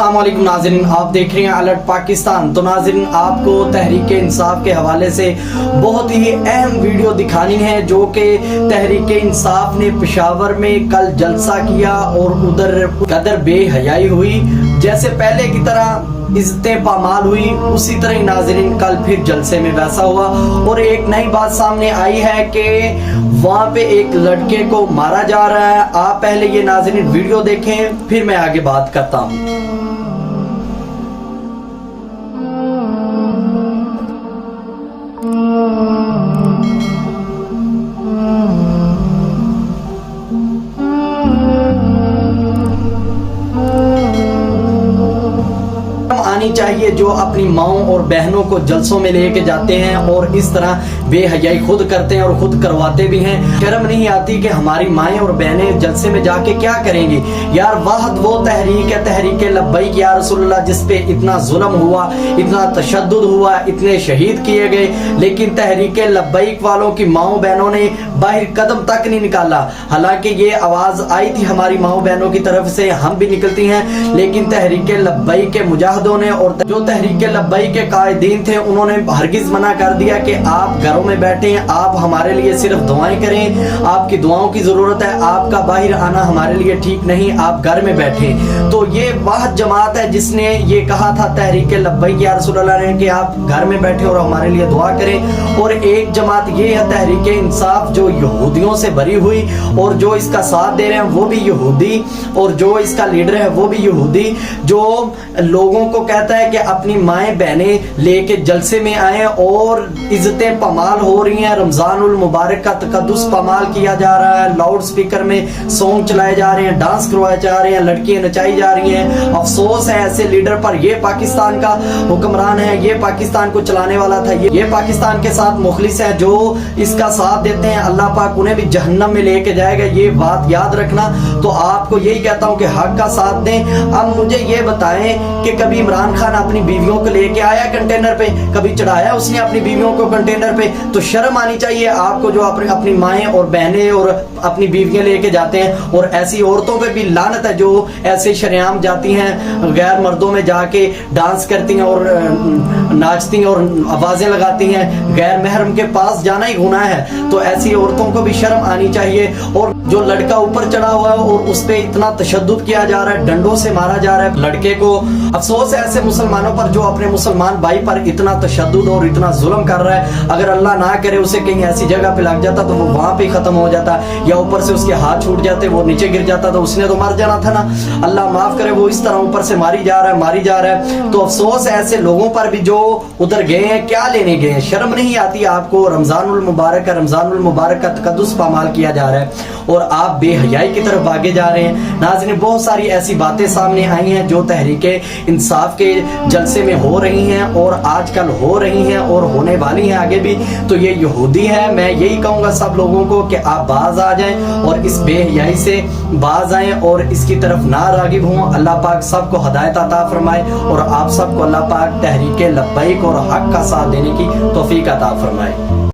अस्सलाम वालेकुम नाज़रीन, आप देख रहे हैं अलर्ट पाकिस्तान। तो नाज़रीन, आपको तहरीक इंसाफ के हवाले से बहुत ही अहम वीडियो दिखानी है, जो कि तहरीक इंसाफ ने पेशावर में कल जलसा किया और उधर कदर बेहयाई हुई। जैसे पहले की तरह इज्जतें पामाल हुई, उसी तरह ही नाज़रीन कल फिर जलसे में वैसा हुआ। और एक नई बात सामने आई है कि वहाँ पे एक लड़के को मारा जा रहा है। आप पहले ये नाज़रीन वीडियो देखें, फिर मैं आगे बात करता हूँ। आनी चाहिए जो अपनी माओं और बहनों को जलसों में लेके जाते हैं और इस तरह बेहयाई खुद करते हैं और खुद करवाते भी हैं। शर्म नहीं आती कि हमारी माएं और बहनें जलसे में जाके क्या करेंगी। यार वाहद वो तहरीक है, तहरीक लब्बैक या रसूलल्लाह, जिसपे इतना जुल्म हुआ, इतना तशद्दुद हुआ, इतने शहीद किए गए, लेकिन तहरीक लब्बैक वालों की माओं बहनों ने बाहर कदम तक नहीं निकाला। हालांकि ये आवाज आई थी हमारी माओं बहनों की तरफ से, हम भी निकलती हैं, लेकिन तहरीक लब्बैक के मुजाहिदों ने और जो तहरीक लब्बैक के कायदीन थे, उन्होंने हरगिज मना कर दिया कि आप घरों में बैठे, आप हमारे लिए सिर्फ दुआएं करें, आपकी दुआओं की जरूरत है, आपका बाहर आना हमारे लिए ठीक नहीं, आप घर में बैठे। तो ये वाहद जमात है जिसने ये कहा था तहरीक लब्बैक या रसूलल्लाह ने कि आप घर में बैठे और हमारे लिए दुआ करें। और एक जमात ये है तहरीक इंसाफ, जो यहूदियों से भरी हुई, और जो इसका साथ दे रहे हैं वो भी यहूदी, और जो इसका लीडर है वो भी यहूदी, जो लोगों को कहता है कि अपनी माएं बहनें लेके जलसे में आए और इज्जतें पमाल हो रही हैं। रमजानुल मुबारक का तकद्दुस पमाल किया जा रहा है, लाउड स्पीकर में सॉन्ग चलाए जा रहे हैं, डांस करवाए जा रहे हैं, लड़कियां नचाई जा रही हैं। अफसोस है ऐसे लीडर पर। ये पाकिस्तान का हुक्मरान है, ये पाकिस्तान को चलाने वाला था, ये पाकिस्तान के साथ मुखलिस है। जो इसका साथ देते हैं अल्लाह पाक उन्हें भी जहन्नम में लेके जाएगा, ये बात याद रखना। तो आपको यही कहता हूँ कि हक का साथ दें। अब मुझे ये बताएं कि कभी इमरान खान अपनी बीवियों को लेके आया कंटेनर पे, कभी चढ़ाया उसने अपनी बीवियों को कंटेनर पे? तो शर्म आनी चाहिए आपको, जो अपनी माएं और बहनें और अपनी बीवियां लेके जाते हैं। और ऐसी औरतों पे भी लानत है जो ऐसे शरेआम जाती हैं, गैर मर्दों में जाके डांस करती हैं और नाचती हैं और आवाजें लगाती हैं। गैर महरम के पास जाना ही गुनाह है, तो ऐसी औरतों को भी शर्म आनी चाहिए। और जो लड़का ऊपर चढ़ा हुआ है और उस पे इतना तशद्दुद किया जा रहा है, डंडों से मारा जा रहा है लड़के को। अफसोस है ऐसे मुसलमानों पर जो अपने मुसलमान भाई पर इतना तशद्दुद और इतना जुल्म कर रहा है। अगर अल्लाह ना करे उसे कहीं ऐसी जगह पे लग जाता तो वो वहां पे खत्म हो जाता, या ऊपर से उसके हाथ छूट जाते, वो नीचे गिर जाता, तो उसने तो मर जाना था ना। अल्लाह माफ करे, वो इस तरह ऊपर से मारी जा रहा है। तो अफसोस है ऐसे लोगों पर भी जो उधर गए हैं, क्या लेने गए हैं। शर्म नहीं आती आपको? रमजानुल मुबारक का तकद्दुस पामाल किया जा रहा है और आप बेहयाई की तरफ भागे जा रहे हैं। नाज़रीन, बहुत सारी ऐसी बातें सामने आई हैं जो तहरीके इंसाफ के जलसे में हो रही हैं और आजकल हो रही हैं और होने वाली हैं आगे भी। तो ये यहूदी है। मैं यही कहूंगा सब लोगों को कि आप बाज आ जाएं और इस बेहयाई से बाज आएं और इसकी तरफ ना रागिब हों। अल्लाह पाक सबको हदायत अता फरमाए और आप सबको अल्लाह पाक तहरीके लब्बैक और हक का साथ देने की तौफीक अता फरमाए।